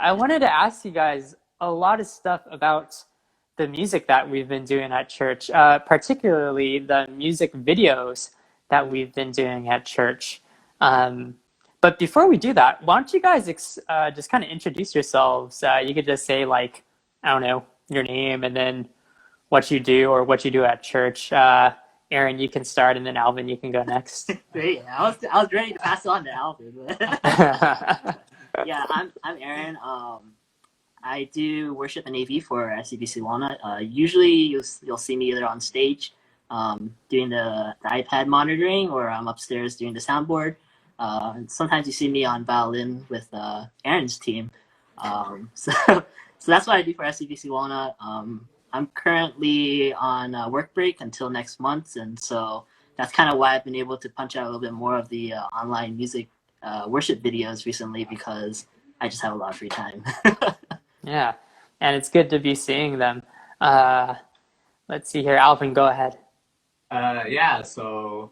I wanted to ask you guys a lot of stuff about the music that we've been doing at church, particularly the music videos that we've been doing at church. Um, but before we do that, why don't you guys just kind of introduce yourselves? You could just say like, I don't know, your name and then what you do or what you do at church. Aaron, you can start, and then Alvin, you can go next. Great. I was ready to pass it on to Alvin. Yeah, I'm Aaron. I do worship and AV for SCBC Walnut. Usually you'll see me either on stage doing the iPad monitoring, or I'm upstairs doing the soundboard. And sometimes you see me on violin with Aaron's team. So that's what I do for SCBC Walnut. I'm currently on work break until next month, and so that's kind of why I've been able to punch out a little bit more of the online music worship videos recently, because I just have a lot of free time. Yeah, and it's good to be seeing them. Let's see here. Alvin, go ahead. Yeah, so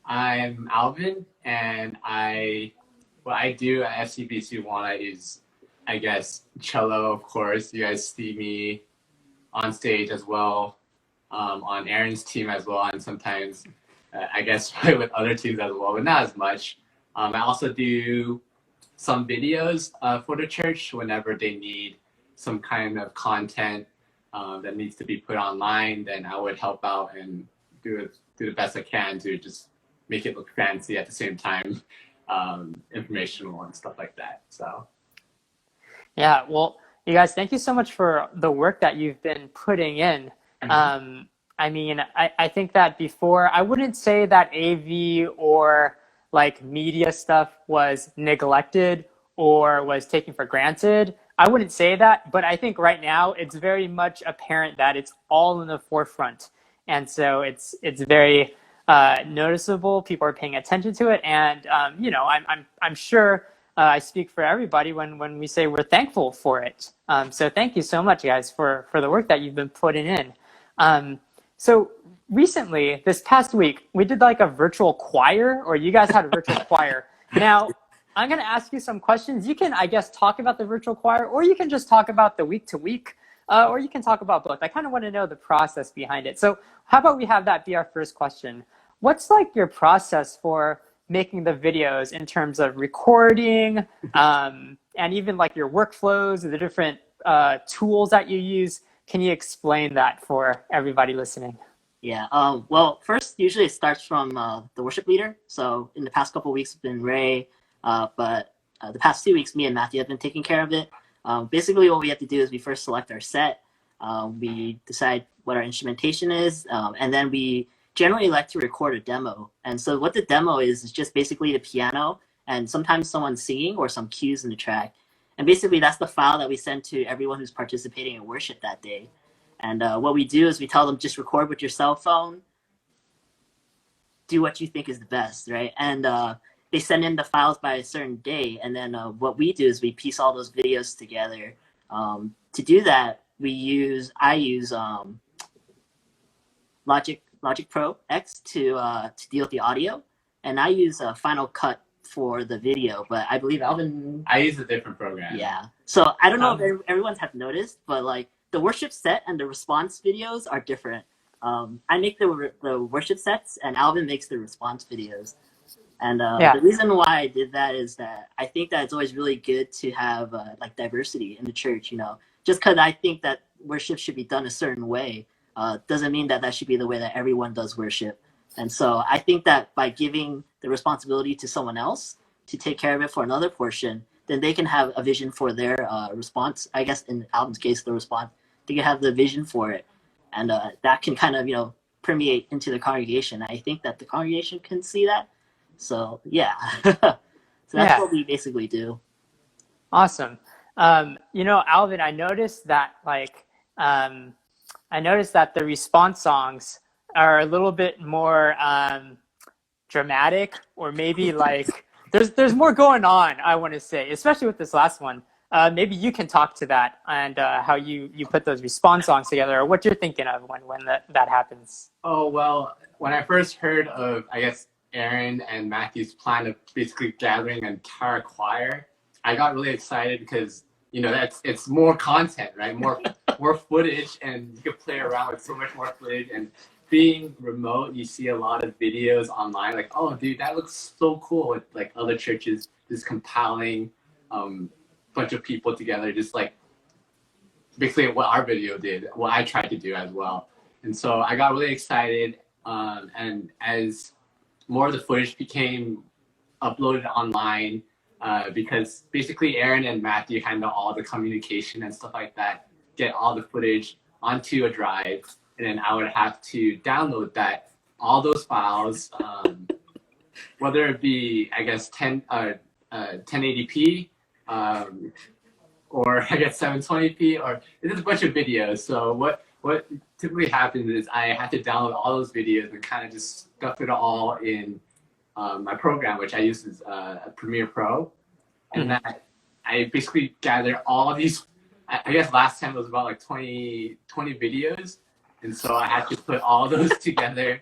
I'm Alvin, and what I do at FCBC Walnut is, I guess, cello, of course. You guys see me on stage as well, on Aaron's team as well, and sometimes, I guess, play with other teams as well, but not as much. I also do some videos for the church whenever they need some kind of content that needs to be put online. Then I would help out and do the best I can to just make it look fancy at the same time, informational and stuff like that. So Yeah, well, you guys, thank you so much for the work that you've been putting in. I mean, I think that before, I wouldn't say that AV or like media stuff was neglected or was taken for granted. I wouldn't say that, but I think right now it's very much apparent that it's all in the forefront. And so it's very noticeable. People are paying attention to it. And, I'm sure I speak for everybody when we say we're thankful for it. So thank you so much, guys, for the work that you've been putting in. So recently, this past week, we did like a virtual choir, or you guys had a virtual choir. Now, I'm going to ask you some questions. You can, I guess, talk about the virtual choir, or you can just talk about the week to week, or you can talk about both. I kind of want to know the process behind it. So how about we have that be our first question? What's like your process for making the videos in terms of recording, and even like your workflows, the different tools that you use? Can you explain that for everybody listening? Yeah. Well, first, usually it starts from the worship leader. So in the past couple of weeks, it's been Ray, but the past 2 weeks, me and Matthew have been taking care of it. Basically, what we have to do is we first select our set. We decide what our instrumentation is, and then we generally like to record a demo. And so what the demo is just basically the piano and sometimes someone singing or some cues in the track. And basically that's the file that we send to everyone who's participating in worship that day. And what we do is we tell them, just record with your cell phone, do what you think is the best, right? And they send in the files by a certain day. And then what we do is we piece all those videos together. To do that, I use Logic Pro X to deal with the audio, and I use Final Cut for the video. But I believe Alvin, I use a different program. Yeah. So I don't know if everyone's have noticed, but like the worship set and the response videos are different. I make the worship sets, and Alvin makes the response videos. And the reason why I did that is that I think that it's always really good to have like diversity in the church. Just because I think that worship should be done a certain way doesn't mean that should be the way that everyone does worship. And so I think that by giving the responsibility to someone else to take care of it for another portion, then they can have a vision for their response. I guess in Alvin's case, the response, they can have the vision for it. And that can kind of, permeate into the congregation. I think that the congregation can see that. So, yeah. So that's what we basically do. Awesome. Alvin, I noticed that the response songs are a little bit more dramatic, or maybe like there's more going on, I want to say, especially with this last one. Maybe you can talk to that and how you put those response songs together, or what you're thinking of when that happens. Oh, well, when I first heard of, I guess, Aaron and Matthew's plan of basically gathering an entire choir, I got really excited because it's more content, right? More footage, and you can play around with so much more footage. And being remote, you see a lot of videos online, like, oh, dude, that looks so cool. With like other churches just compiling bunch of people together, just like basically what our video did, what I tried to do as well. And so I got really excited. And as more of the footage became uploaded online, because basically Aaron and Matthew handle all the communication and stuff like that, get all the footage onto a drive, and then I would have to download that, all those files, whether it be, I guess, 1080p, or I guess 720p, or it's just a bunch of videos. So what typically happens is I have to download all those videos and kind of just stuff it all in my program, which I use is Premiere Pro, and that I basically gather all of these. I guess last time it was about like 20 videos, and so I had to put all those together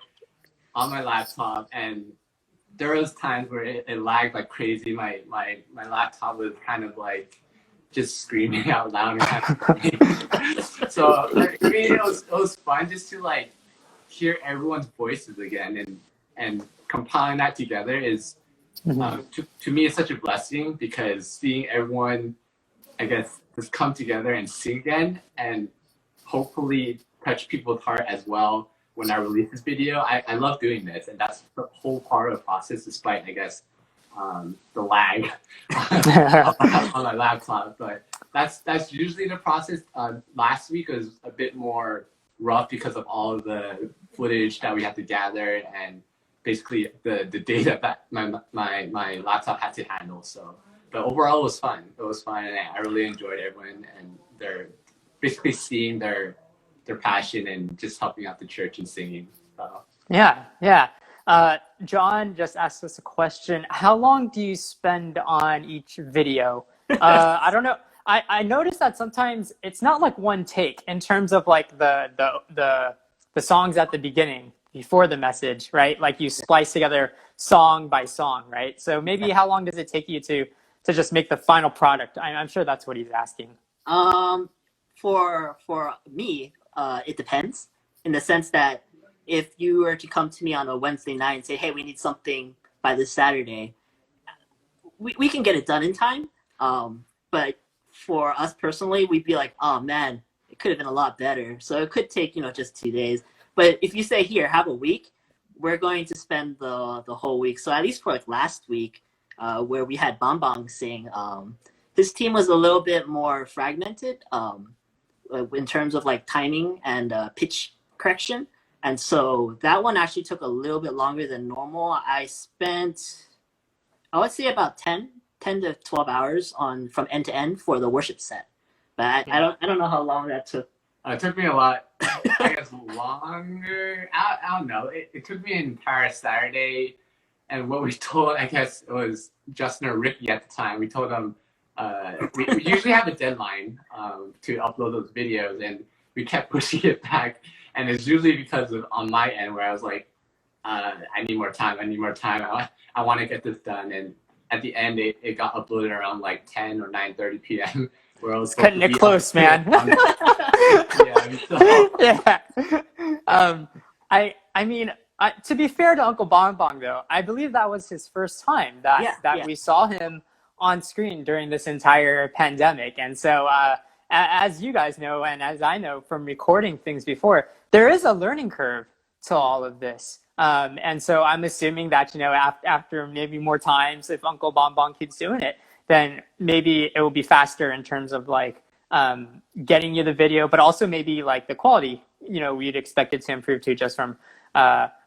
on my laptop. And there was times where it lagged like crazy. My laptop was kind of like just screaming out loud and kind of so for me it was fun just to like hear everyone's voices again, and compiling that together is to me it's such a blessing, because seeing everyone, I guess, just come together and sing again, and hopefully touch people's heart as well when I release this video. I love doing this, and that's the whole part of the process, despite, I guess, the lag on my laptop. But that's usually the process. Last week was a bit more rough because of all of the footage that we had to gather, and basically the data that my laptop had to handle. So, but overall it was fun. It was fun, and I really enjoyed everyone, and they're basically seeing their passion and just helping out the church and singing. So. Yeah. John just asked us a question. How long do you spend on each video? I don't know. I noticed that sometimes it's not like one take in terms of like the songs at the beginning before the message, right? Like you splice together song by song, right? So maybe how long does it take you to just make the final product? I'm sure that's what he's asking. For me, it depends, in the sense that if you were to come to me on a Wednesday night and say, hey, we need something by this Saturday, we can get it done in time. But for us personally, we'd be like, oh man, it could have been a lot better. So it could take, just 2 days. But if you say, here, have a week, we're going to spend the whole week. So at least for like last week, where we had Bong Bong sing, his team was a little bit more fragmented in terms of like timing and pitch correction. And so that one actually took a little bit longer than normal. I spent, I would say, about 10 to 12 hours from end to end for the worship set. But I don't know how long that took. It took me a lot, I guess, longer. I don't know. It took me an entire Saturday. And what we told, I guess, it was Justin or Ricky at the time. We told them we usually have a deadline to upload those videos, and we kept pushing it back. And it's usually because of on my end where I was like, I need more time. I want to get this done. And at the end, it got uploaded around like 10 or 9:30 p.m. where I was cutting it close, man. Yeah. I mean, to be fair to Uncle Bong Bong, though, I believe that was his first time that we saw him on screen during this entire pandemic. And so, as you guys know, and as I know from recording things before, there is a learning curve to all of this. And so I'm assuming that, after maybe more times, if Uncle Bong Bong keeps doing it, then maybe it will be faster in terms of like getting you the video, but also maybe like the quality, we'd expect it to improve too, just from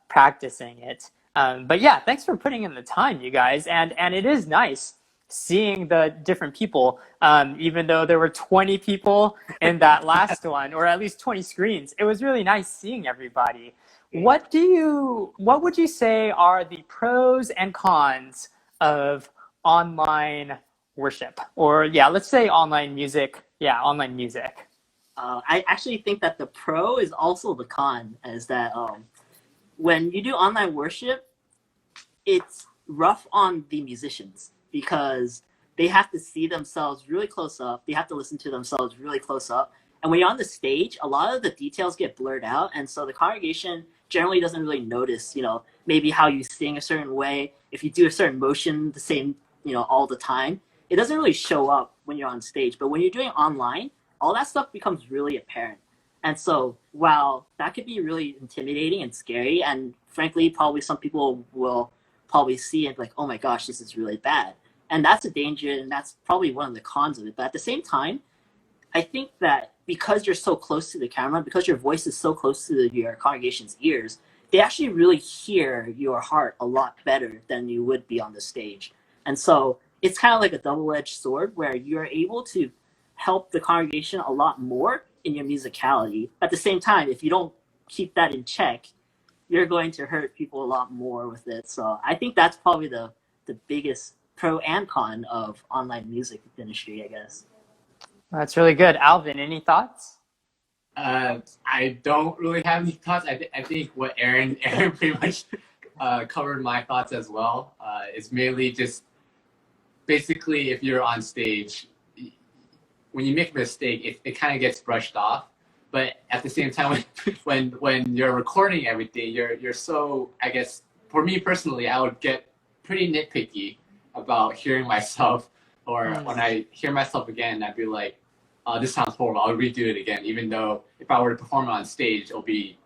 practicing it. But yeah, thanks for putting in the time, you guys. And it is nice seeing the different people, even though there were 20 people in that last one, or at least 20 screens. It was really nice seeing everybody. What would you say are the pros and cons of online worship? Or let's say online music. Yeah, online music. I actually think that the pro is also the con, is that when you do online worship, it's rough on the musicians, because they have to see themselves really close up. They have to listen to themselves really close up. And when you're on the stage, a lot of the details get blurred out. And so the congregation generally doesn't really notice, maybe how you sing a certain way. If you do a certain motion the same, all the time, it doesn't really show up when you're on stage. But when you're doing online, all that stuff becomes really apparent. And so while that could be really intimidating and scary, and frankly, probably some people will probably see it like, oh my gosh, this is really bad. And that's a danger, and that's probably one of the cons of it. But at the same time, I think that because you're so close to the camera, because your voice is so close to your congregation's ears, they actually really hear your heart a lot better than you would be on the stage. And so it's kind of like a double-edged sword where you're able to help the congregation a lot more in your musicality. At the same time, if you don't keep that in check, you're going to hurt people a lot more with it. So I think that's probably the biggest pro and con of online music industry, I guess. That's really good. Alvin, any thoughts? I don't really have any thoughts. I think what Aaron pretty much covered my thoughts as well. It's mainly just basically if you're on stage, when you make a mistake, it kind of gets brushed off. But at the same time, when you're recording everything, you're so, I guess, for me personally, I would get pretty nitpicky about hearing myself, or when I hear myself again, I'd be like, oh, this sounds horrible, I'll redo it again, even though if I were to perform it on stage, it'll be,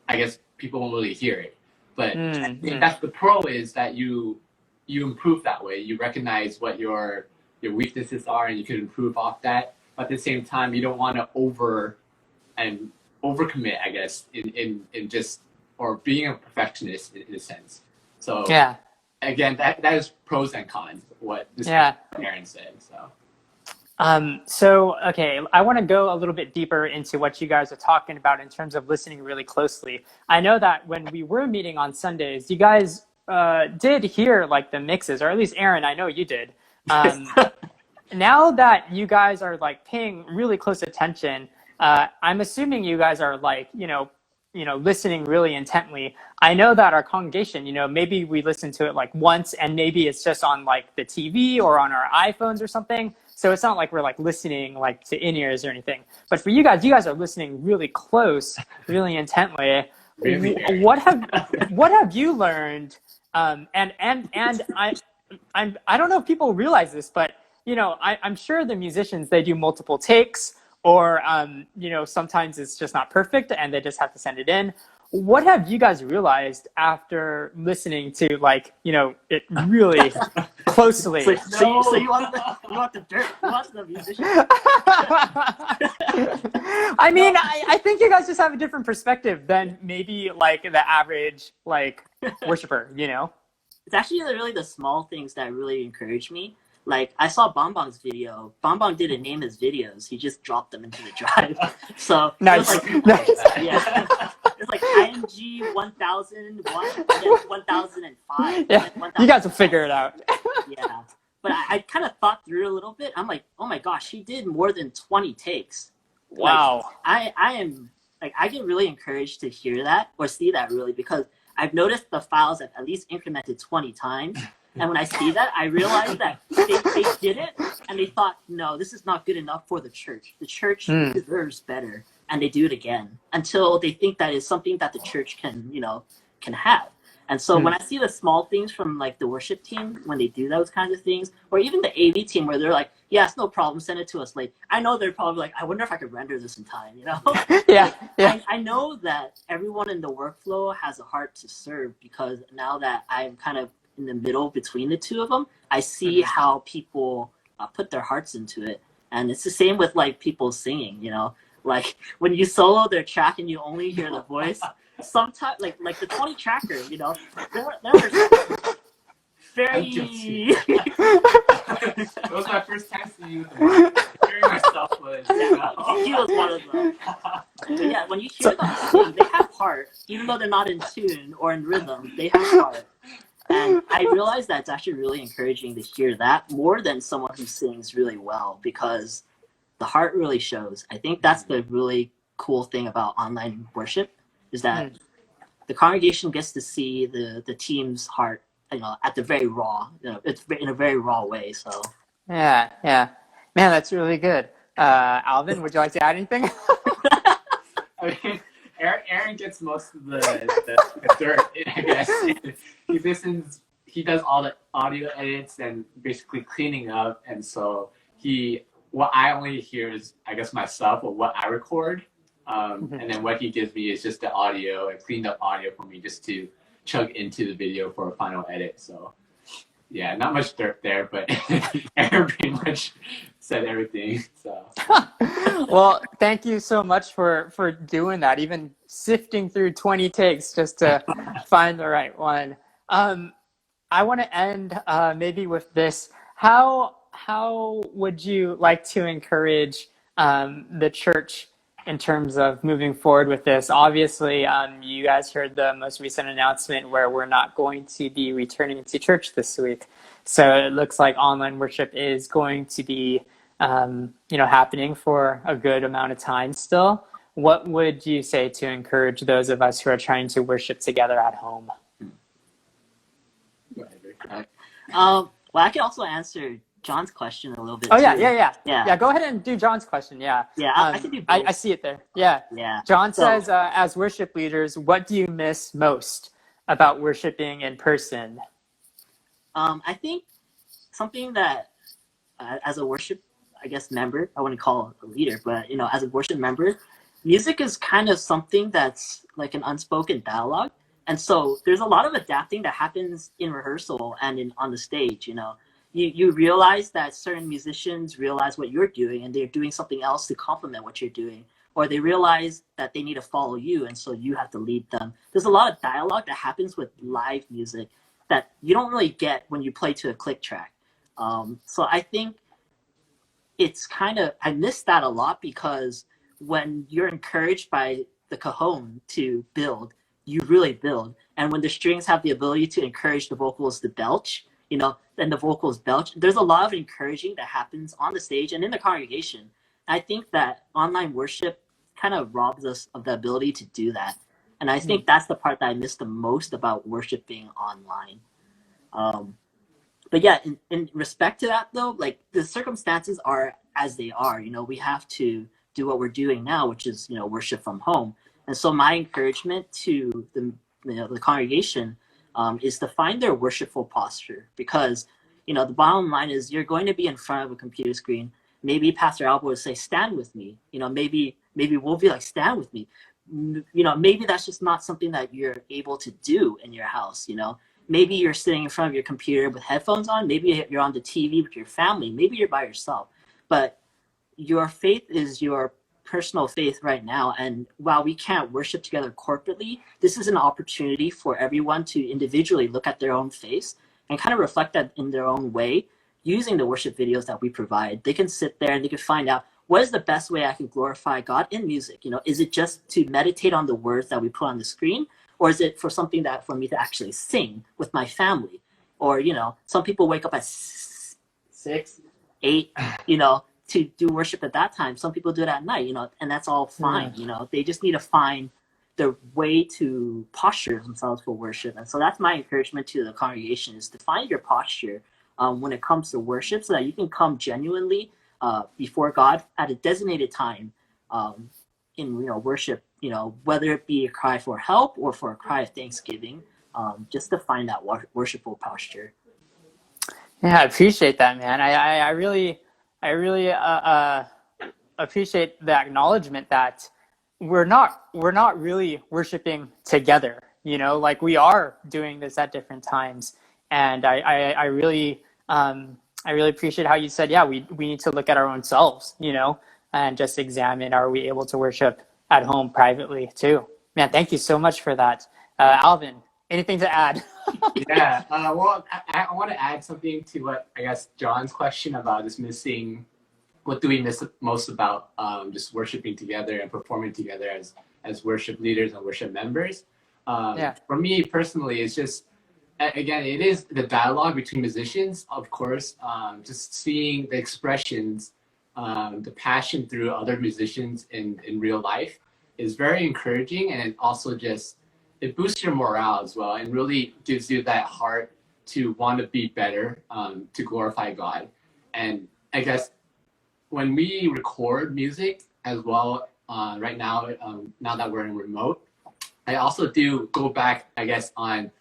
I guess people won't really hear it. But I think that's the pro, is that you improve that way. You recognize what your weaknesses are, and you can improve off that. But at the same time, you don't want to overcommit, I guess, in just, or being a perfectionist in a sense. So again, that is pros and cons, what this Aaron said. So, okay, I want to go a little bit deeper into what you guys are talking about in terms of listening really closely. I know that when we were meeting on Sundays, you guys did hear like the mixes, or at least Aaron, I know you did. Now that you guys are like paying really close attention, I'm assuming you guys are like, listening really intently. I know that our congregation, maybe we listen to it like once, and maybe it's just on like the TV or on our iPhones or something. So it's not like we're like listening like to in-ears or anything. But for you guys are listening really close, really intently. Really? What have you learned? And I don't know if people realize this, but I'm sure the musicians, they do multiple takes, or sometimes it's just not perfect and they just have to send it in. What have you guys realized after listening to it really closely? So you want the dirt? You want the musician? I mean, I think you guys just have a different perspective than maybe like the average worshiper. It's actually really the small things that really encourage me. Like, I saw Bonbon's video. Bonbon didn't name his videos. He just dropped them into the drive. So nice. Yeah. It's like IMG 1001 and then 1005. Yeah, you guys will figure it out. Yeah. But I kind of thought through a little bit. I'm like, oh my gosh, he did more than 20 takes. Wow. I am, I get really encouraged to hear that or see that, really, because I've noticed the files have at least incremented 20 times. And when I see that, I realize that they did it, and they thought, no, this is not good enough for the church. The church deserves better, and they do it again until they think that is something that the church can have. And so when I see the small things from like the worship team, when they do those kinds of things, or even the AV team where they're like, yeah, it's no problem, send it to us late. I know they're probably like, I wonder if I could render this in time, Yeah. I know that everyone in the workflow has a heart to serve, because now that I'm kind of in the middle between the two of them, I see how people put their hearts into it. And it's the same with like people singing, like when you solo their track and you only hear the voice, sometimes like the 20 tracker, there are very It was my first time seeing you. Hearing myself he was one of them. But yeah, when you hear them sing, they have heart, even though they're not in tune or in rhythm, they have heart. And I realized that it's actually really encouraging to hear that more than someone who sings really well, because the heart really shows. I think that's the really cool thing about online worship, is that the congregation gets to see the team's heart, at the very raw, it's in a very raw way. So Yeah, yeah. Man, that's really good. Alvin, would you like to add anything? I mean, Aaron gets most of the dirt, I guess. He listens, he does all the audio edits and basically cleaning up, and so what I only hear is, I guess, myself or what I record, and then what he gives me is just the audio, and cleaned up audio for me just to chug into the video for a final edit. So yeah, not much dirt there, but Aaron pretty much said everything. So Well, thank you so much for doing that, even sifting through 20 takes just to find the right one. I want to end maybe with this. How would you like to encourage the church in terms of moving forward with this? Obviously, you guys heard the most recent announcement where we're not going to be returning to church this week. So it looks like online worship is going to be happening for a good amount of time still. What would you say to encourage those of us who are trying to worship together at home? Well, I can also answer John's question a little bit. Oh, too. Yeah, go ahead and do John's question. Yeah. I can do both. I see it there. Yeah. John says, as worship leaders, what do you miss most about worshiping in person? I think something that, as a worship, I guess, member, I wouldn't call it a leader, but, as a worship member, music is kind of something that's like an unspoken dialogue. And so there's a lot of adapting that happens in rehearsal and on the stage. You realize that certain musicians realize what you're doing and they're doing something else to complement what you're doing, or they realize that they need to follow you, and so you have to lead them. There's a lot of dialogue that happens with live music that you don't really get when you play to a click track. So I think it's I miss that a lot, because when you're encouraged by the cajon to build, you really build. And when the strings have the ability to encourage the vocals to belch, then the vocals belch. There's a lot of encouraging that happens on the stage and in the congregation. I think that online worship kind of robs us of the ability to do that. And I think that's the part that I miss the most about worshiping online. But yeah, in respect to that though, like, the circumstances are as they are. We have to do what we're doing now, which is, worship from home. And so my encouragement to the congregation is to find their worshipful posture, because, the bottom line is you're going to be in front of a computer screen. Maybe Pastor Alvin would say, stand with me. Maybe we'll be like, stand with me. Maybe that's just not something that you're able to do in your house. Maybe you're sitting in front of your computer with headphones on. Maybe you're on the TV with your family. Maybe you're by yourself. But your faith is your personal faith right now. And while we can't worship together corporately, this is an opportunity for everyone to individually look at their own faith and kind of reflect that in their own way using the worship videos that we provide. They can sit there and they can find out, what is the best way I can glorify God in music? Is it just to meditate on the words that we put on the screen? Or is it for something that for me to actually sing with my family? Or, some people wake up at 6, 8, to do worship at that time. Some people do it at night, and that's all fine. They just need to find the way to posture themselves for worship. And so that's my encouragement to the congregation, is to find your posture when it comes to worship, so that you can come genuinely before God at a designated time in worship, whether it be a cry for help or for a cry of thanksgiving, just to find that worshipful posture. Yeah, I appreciate that, man. I really appreciate the acknowledgement that we're not really worshiping together. Like, we are doing this at different times, and I really appreciate how you said, yeah, we need to look at our own selves, and just examine, are we able to worship at home privately too? Man, thank you so much for that. Alvin, anything to add? Yeah, well, I want to add something to what, I guess, John's question about just missing, what do we miss most about just worshiping together and performing together as worship leaders and worship members. For me personally, it's just, again, it is the dialogue between musicians, of course, just seeing the expressions, the passion through other musicians in real life is very encouraging, and it also just, it boosts your morale as well, and really gives you that heart to want to be better, to glorify God. And I guess when we record music as well, right now, now that we're in remote, I also do go back, I guess, on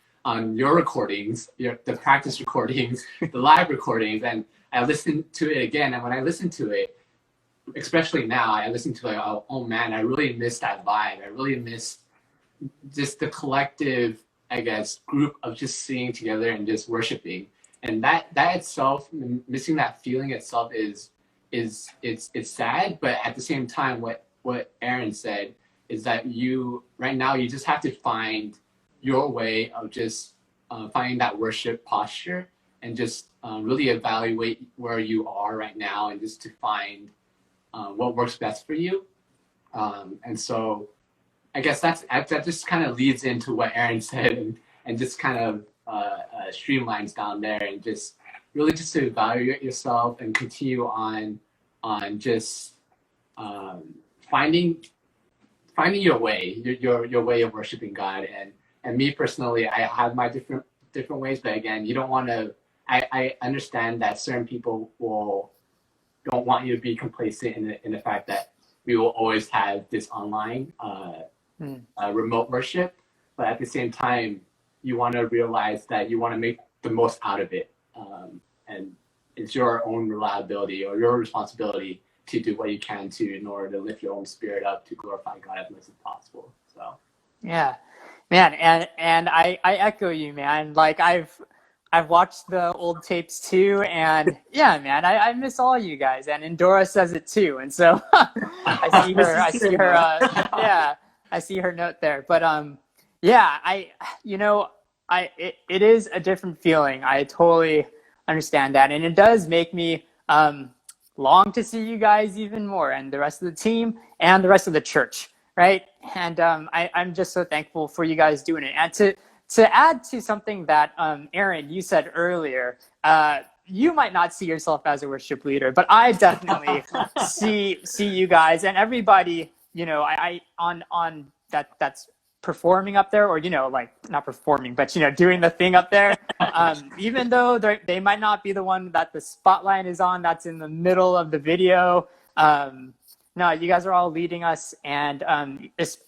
your recordings, the practice recordings, the live recordings, and I listen to it again. And when I listen to it, especially now, I listen to it, oh man, I really miss that vibe. I really miss just the collective, I guess, group of just singing together and just worshiping. And that itself, missing that feeling itself is it's sad, but at the same time, what Aaron said is that right now you just have to find your way of just finding that worship posture and just really evaluate where you are right now and just to find what works best for you. And so I guess that just kind of leads into what Aaron said and just kind of streamlines down there and just really just to evaluate yourself and continue on just finding your way, your way of worshiping God. And me personally, I have my different ways, but again, you don't want to. I understand that certain people don't want you to be complacent in the fact that we will always have this online remote worship, but at the same time, you want to realize that you want to make the most out of it, and it's your own reliability or your responsibility to do what you can to in order to lift your own spirit up to glorify God as much as possible. So yeah, man, and I echo you, man. Like I've watched the old tapes too, and yeah, man, I miss all you guys, and Endora says it too, and so I see her, yeah, I see her note there, but yeah, it is a different feeling. I totally understand that, and it does make me long to see you guys even more, and the rest of the team and the rest of the church, right? And I'm just so thankful for you guys doing it. And to add to something that Aaron, you said earlier, you might not see yourself as a worship leader, but I definitely see you guys and everybody, I on that's performing up there, or like not performing, but doing the thing up there. Even though they might not be the one that the spotlight is on, that's in the middle of the video. No, you guys are all leading us, and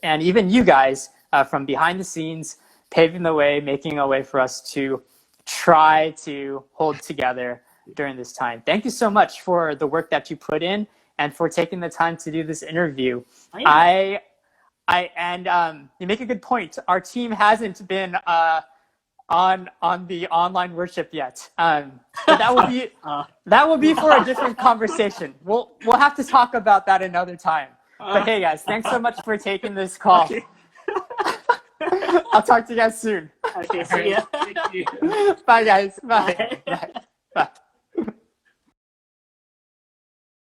even you guys from behind the scenes, paving the way, making a way for us to try to hold together during this time. Thank you so much for the work that you put in and for taking the time to do this interview. Oh, yeah. You make a good point. Our team hasn't been on the online worship yet, but that will be for a different conversation. We'll have to talk about that another time. But hey, guys, thanks so much for taking this call. Okay. I'll talk to you guys soon. Okay, see ya. thank you. Bye, guys. Bye. Bye. Bye.